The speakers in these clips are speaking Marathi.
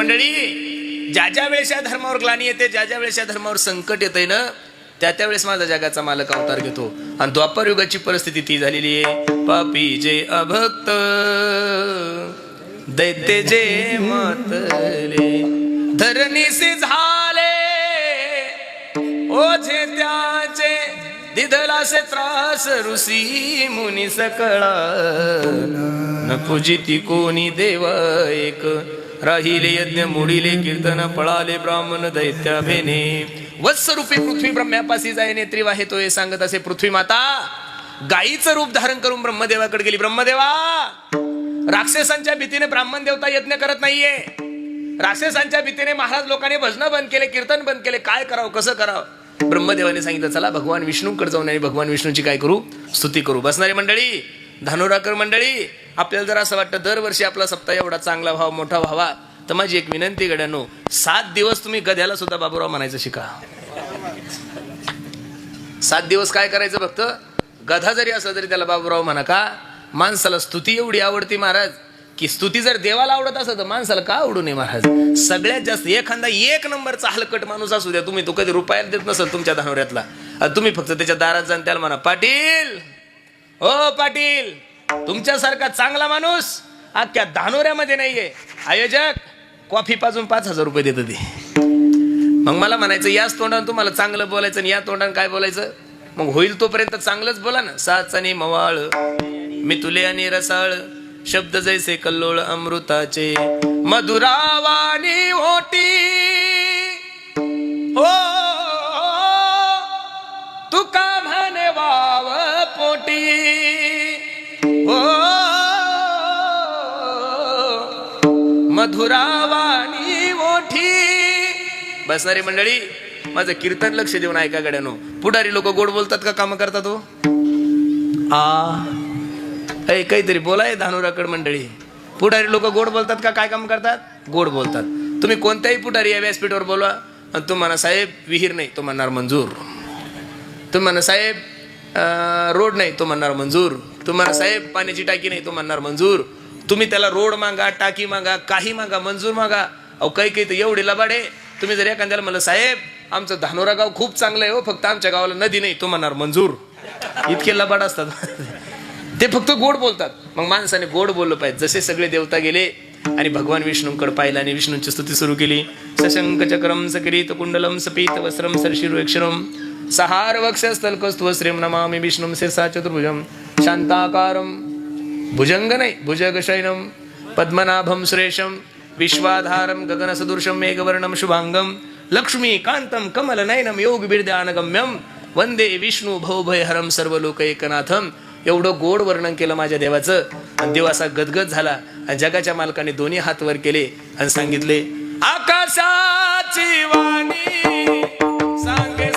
मंडळी, ज्या ज्या वेळेस या धर्मावर ग्लानी येते, ज्या ज्या वेळेस या धर्मावर संकट येतंय ना, त्या त्यावेळेस माझा जगाचा मालक अवतार घेतो. आणि द्वापर युगाची परिस्थिती ती झालेली आहे. पापी जे अभक्त, दैत्य जे मतले, धरणीसी झाले ओझे त्याचे, दिधलासे त्रास ऋषी मुनी सकळा, न पूजिती कोणी देव एक, राहिले यज्ञ मोडिले कीर्तन, पळाले ब्राह्मण दैत्या भेने. वत्सरूपी पृथ्वी ब्रह्म्यापासी जाय नेत्री वाहे तो हे सांगत असे. पृथ्वी माता गायीचं रूप धारण करून ब्रह्मदेवाकडे गेली. ब्रह्मदेवा, राक्षसांच्या भीतीने ब्राह्मण देवता यज्ञ करत नाहीये. राक्षसांच्या भीतीने महाराज लोकांनी भजन बंद केले, कीर्तन बंद केले. काय करावं, कसं करावं? ब्रह्मदेवाने सांगितलं, चला भगवान विष्णूकडे जाऊन आणि भगवान विष्णूची काय करू, स्तुती करू. बसणारी मंडळी, धानुराकर मंडळी, आपल्याला जर असं वाटतं दरवर्षी आपला सप्ताह एवढा चांगला व्हावा, मोठा व्हावा, तर माझी एक विनंती गड्यानो, 7 दिवस तुम्ही गध्याला सुद्धा बाबूराव म्हणायचं शिका. 7 दिवस काय करायचं, फक्त गधा जरी असला तरी त्याला बाबूराव म्हणा. का? माणसाला स्तुती एवढी आवडती महाराज, की स्तुती जर देवाला आवडत असं तर माणसाला का आवडू नये महाराज. सगळ्यात जास्त एखादा 1 नंबरचा हलकट माणूस असू द्या, तुम्ही तो कधी रुपयाला देत नसेल तुमच्या धानोऱ्यातला, तुम्ही फक्त त्याच्या दारात जाऊन त्याला म्हणा, पाटील, ओ पाटील, तुमच्यासारखा चांगला माणूस अख्ख्या धानोऱ्यामध्ये नाहीये. आयोजक कॉफी पाजून 5,000 रुपये देत ते. मग मला म्हणायचं, याच तोंडाने तुम्हाला चांगलं बोलायचं आणि या तोंडाने काय बोलायचं. मग होईल तोपर्यंत चांगलंच बोला ना. साचानी मवाळ मी तुले आणि रसाळ, शब्द जैसे कल्लोळ अमृताचे, मधुरावानी ओटी हो तुका म्हणे वाव पोटी हो, मधुरावानी ओठी. बसणारी मंडळी, माझं कीर्तन लक्ष देऊन ऐका गड्यानो. पुढारी लोक गोड बोलतात का काम करतात हो? काहीतरी बोलाय धानुराकड मंडळी. पुढारी लोक गोड बोलतात का काय काम करतात? गोड बोलतात. तुम्ही कोणत्याही पुढारी या व्यासपीठावर बोलवा आणि तुम्ही म्हणा, साहेब विहीर नाही, तो म्हणणार मंजूर. तुम्ही म्हणा, साहेब रोड नाही, तो म्हणणार मंजूर. तुम्ही म्हणा, साहेब पाण्याची टाकी नाही, तो म्हणणार मंजूर. तुम्ही त्याला रोड मागा, टाकी मागा, काही मागा, मंजूर मागा. अहो काही काही तर एवढे लबाडे. तुम्ही जर एखाद्याला म्हणलं, साहेब आमचं धानोरा गाव खूप चांगलं आहे हो, फक्त आमच्या गावाला नदी नाही, तो म्हणणार मंजूर. इतके लबाड असतात ते, फक्त गोड बोलतात. मग माणसाने गोड बोललं पाहिजे. जसे सगळे देवता गेले आणि भगवान विष्णूंकडे पाहिलं आणि विष्णूंची स्तुती सुरू केली. सशंक चक्रम सकिरीत कुंडलम सपीत वस्त्रम सरशिरोक्षरम सहार वक्षस्थलकस्त्व श्रीम नमामि विष्णुम शिरसा चतुर्भुजम शांताकारम भुजंग नाही भुजगशयनम पद्मनाभम सुरेशम विश्वाधारम गगनसदृशम मेघवर्णम शुभांगम लक्ष्मी कांतम कमल नयनम योग बिर्द्यानगम्यम वंदे विष्णू भवभयहरम सर्वलोक एकनाथम. एवढं गोड वर्णन केलं माझ्या देवाचं आणि देव असा गदगद झाला. आणि जगाच्या मालकाने दोन्ही हात वर केले आणि सांगितले, आकाशाची वाणी सांगे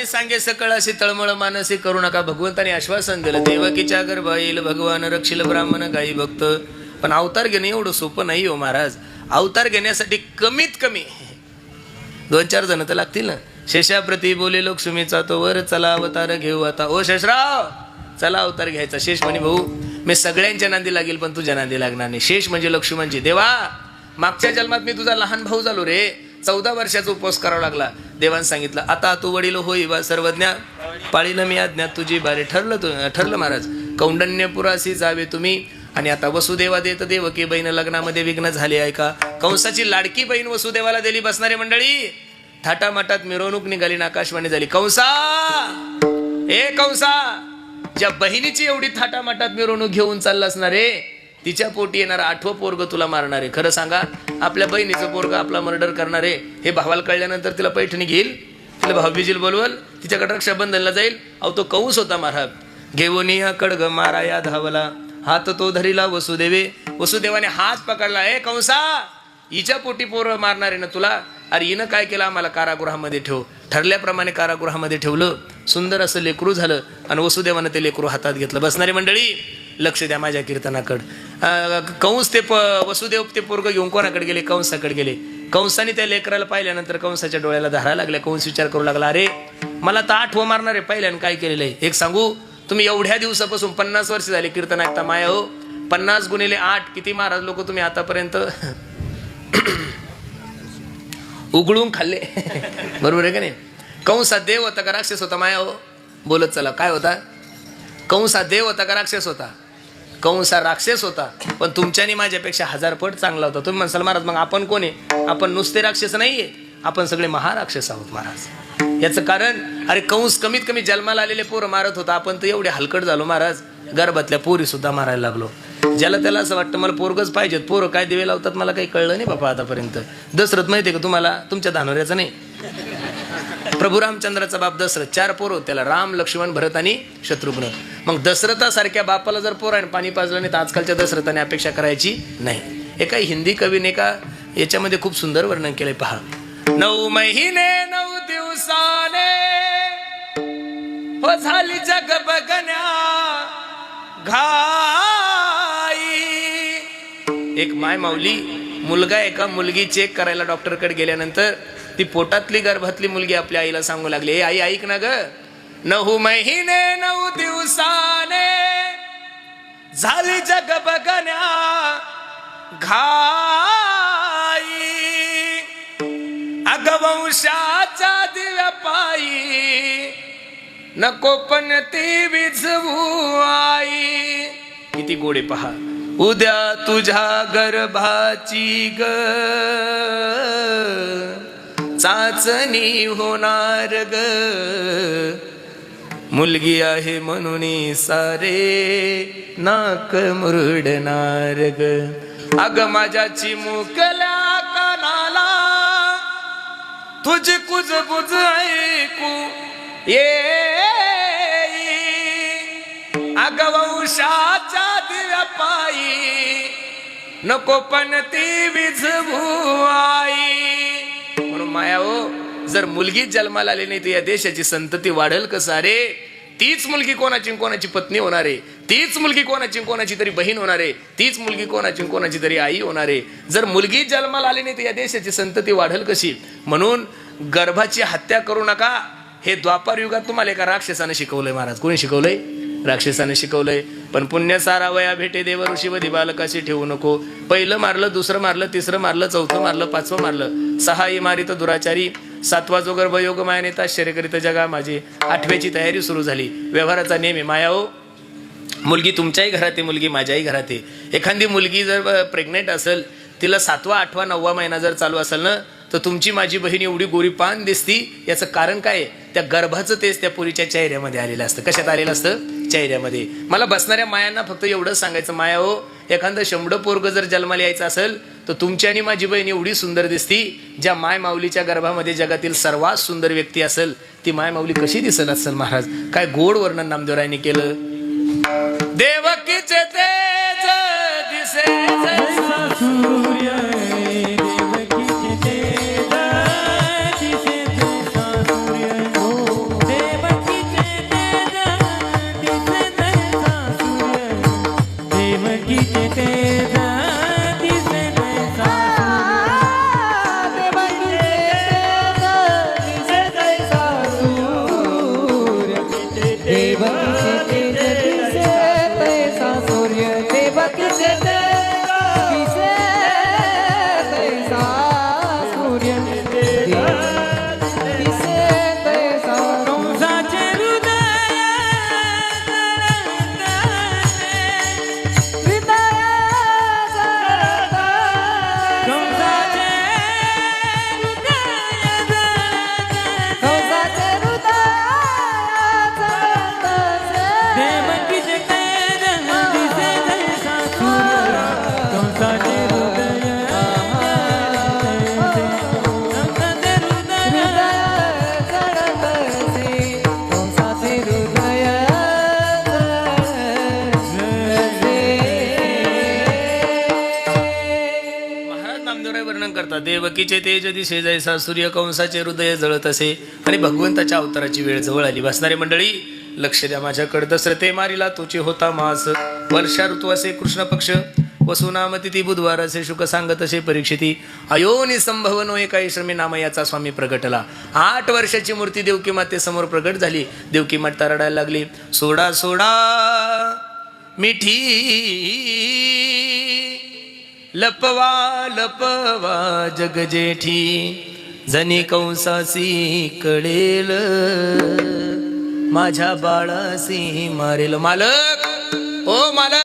सांगे सकळ अशी तळमळ मानसी करू नका. भगवंताने आश्वासन दिलं, देवकीच्या गर्भा येईल भगवान रक्षिल ब्राह्मण गाई भक्त. पण अवतार घेणे एवढं सोपं नाही हो महाराज. अवतार घेण्यासाठी कमीत कमी 2-4 जण तर लागतील ना. शेषाप्रती बोले लक्ष्मीचा तो वर, चला अवतार घेऊ आता. ओ शेषराव, चला अवतार घ्यायचा. शेष म्हणे, भाऊ मी सगळ्यांच्या नांदी लागेल पण तुझ्या नांदी लागणार नाही. शेष म्हणजे लक्ष्मणजी. देवा, मागच्या जन्मात मी तुझा लहान भाऊ झालो रे. 14 वर्षाचा उपवास करावा लागला. देवाने सांगितलं, आता तू वडील होई वा सर्वज्ञ, पाळीनं मी आज्ञा तुझी बारे. ठरलं महाराज. कौंडण्यपुरासी जावे तुम्ही. आणि आता वसुदेवा देत देवकी बहीण लग्नामध्ये विघ्न झाले आहे का. कंसाची लाडकी बहीण वसुदेवाला दिली. बसणारी मंडळी थाटामाटात मिरवणूक निघाली ना आकाशवाणी झाली. कंसा, ए कंसा, ज्या बहिणीची एवढी थाटामाटात मिरवणूक घेऊन चालला असणार रे, तिच्या पोटी येणार 8वं पोरग तुला मारणार आहे. खरं सांगा, आपल्या बहिणीचं पोरग आपला मर्डर करणार आहे हे भावाला कळल्यानंतर तिला पैठणी घेईल, तिला भाऊबीजील बोलवल, तिच्याकडे रक्षाबंधनला जाईल. अहो तो कंस होता महाराज. घेऊन या खड्ग माराया धावला, हात तो धरिला वसुदेवे. वसुदेवाने हात पकडला. ए कंसा, हिच्या पोटी पोरं मारणार आहे ना तुला. अरे हिनं काय केलं, आम्हाला कारागृहामध्ये ठेव. ठरल्याप्रमाणे कारागृहामध्ये ठेवलं. सुंदर असं लेकरू झालं आणि वसुदेवानं ते लेकरू हातात घेतलं. बसणारी मंडळी लक्ष द्या माझ्या कीर्तनाकडं. कंस ते वसुदेव ते पोरग घेऊन कोणाकडे गेले, कंसाकडे गेले. कंसाने त्या लेकराला पाहिल्यानंतर कंसाच्या डोळ्याला धारा लागल्या. कंस विचार करू लागला, अरे मला तर 8वं मारणार आहे, पहिल्यानं काय केलेलं आहे. एक सांगू, तुम्ही एवढ्या दिवसापासून 50 वर्ष झाले कीर्तन ऐकता माया हो. 50 गुणिले 8 किती महाराज लोक तुम्ही आतापर्यंत उघडून खाल्ले. बरोबर आहे का नाही. कंसा देव होता का राक्षस होता माया हो. बोलत चला, काय होता. कंसा देव होता का राक्षस होता. कंसा राक्षस होता, पण तुमच्यानी माझ्यापेक्षा 1000 पट चांगला होता. तुम्ही म्हणसाल महाराज मग आपण कोण आहे. आपण नुसते राक्षस नाहीये, आपण सगळे महाराक्षस आहोत महाराज. याचं कारण, अरे कंस कमीत कमी जन्माला आलेले पोरं मारत होता, आपण तर एवढे हलकट झालो महाराज. गर्भातल्या पोरी सुद्धा मारायला लागलो. ज्याला त्याला असं वाटतं मला पोरगच पाहिजेत. पोरं काय दिवे लावतात मला काही कळलं नाही बाबा आतापर्यंत. दशरथ माहिती आहे का तुम्हाला, तुमच्या धानोऱ्याचं नाही. प्रभू रामचंद्राचा बाप दशरथ, 4 पोरं होते त्याला, राम, लक्ष्मण, भरत आणि शत्रुघ्न. मग दशरथासारख्या बापाला जर पोराने पाणी पाजलं नाही तर आजकालच्या दशरथाने अपेक्षा करायची नाही. एका हिंदी कवीने का याच्यामध्ये खूप सुंदर वर्णन केलंय पहा. 9 महिने 9 दिवसाने हो झाली जग बघण्या घाई. एक माय माऊली मुलगा एका मुलगी चेक करायला डॉक्टरकडे गेल्यानंतर ती पोटातली गर्भातली मुलगी आपल्या आईला सांगू लागली, ए आई ऐक ना ग, 9 महिने 9 दिवसाने झाली जग बघण्या घाई. अगवंशाच्या दिव्या पायी नको पण ती विझवू आई. किती गोडे पहा. उद्या तुझ्या गर्भाची ग चाचणी होणार ग, मुलगी आहे म्हणून सारे नाक मुरडणार ग. अग माझ्या चिमुकल्या कानाला तुझी कुजबुज ऐकू ये. अगवंशाच्या दिव्या पायी नको पण ती विझवू आई. म्हणून माया हो, जर मुलगी जन्माला आली नाही तर या देशाची संतती वाढेल कसं रे. तीच मुलगी कोणाची कोणाची पत्नी होणार आहे, तीच मुलगी कोणाची कोणाची तरी बहीण होणार आहे, तीच मुलगी कोणाची कोणाची तरी आई होणार आहे. जर मुलगी जन्माला आली नाही तर या देशाची संतती वाढेल कशी. म्हणून गर्भाची हत्या करू नका. हे द्वापार युगात तुम्हाला एका राक्षसाने शिकवलंय महाराज. कोणी शिकवलंय. राक्षसाने शिकवलंय. पण पुण्य सारावया भेटे देव ऋषीवधी बालकाशी ठेवू नको. पहिलं मारलं, दुसरं मारलं, तिसरं मारलं, चौथं मारलं, 5वं मारलं. 6 इमारित दुराचारी, 7वा जो गर्भयोग माया नेता आश्चर्य करीत जगा माझे. 8व्याची तयारी सुरू झाली. व्यवहाराचा नेम आहे माया हो. मुलगी तुमच्याही घरात आहे, मुलगी माझ्याही घरात आहे. एखादी मुलगी जर प्रेग्नेंट असेल, तिला 7वा, 8वा, 9वा महिना जर चालू असेल ना, तर तुमची माझी बहीण एवढी गोरी पान दिसती. याचं कारण काय आहे. त्या गर्भाचं तेच त्या पोरीच्या चेहऱ्यामध्ये आलेलं असतं. कशात आलेलं असतं. चेहऱ्यामध्ये. मला बसणाऱ्या मायांना फक्त एवढंच सांगायचं, माया हो, एखादं 100 पोरग जर जन्माला यायचं असेल तर तुमची आणि माझी बहीण एवढी सुंदर दिसती. ज्या माय माऊलीच्या गर्भामध्ये जगातील सर्वात सुंदर व्यक्ती असेल ती माय माऊली कशी दिसत असेल महाराज. काय गोड वर्णन नामदेवरायांनी केलं. देवकीचे तेज दिसे सूर्य, आता देवकीचे तेज दिसे जैसा सूर्य कंसाचे हृदय जळत असे आणि भगवंताच्या अवताराची वेळ जवळ आली. बसणारे मंडळी लक्ष द्या माझ्याकडे. दसरथे मारिला तोचे होता मास, वर्षा ऋतू असे कृष्ण पक्ष, वसुनाम तिथी बुधवार असे शुक सांगत असे परीक्षिती. अयोनी संभवनो एकाही श्रमी नाम याचा स्वामी प्रगटला. 8 वर्षाची मूर्ती देवकी मातेसमोर प्रगट झाली. देवकी माता रडायला लागली. सोडा सोडा मिठी लपवा लपवा जग जेठी, जनी कंसासी कळेल माझ्या बाळासी मारेल. मालक ओ मालक.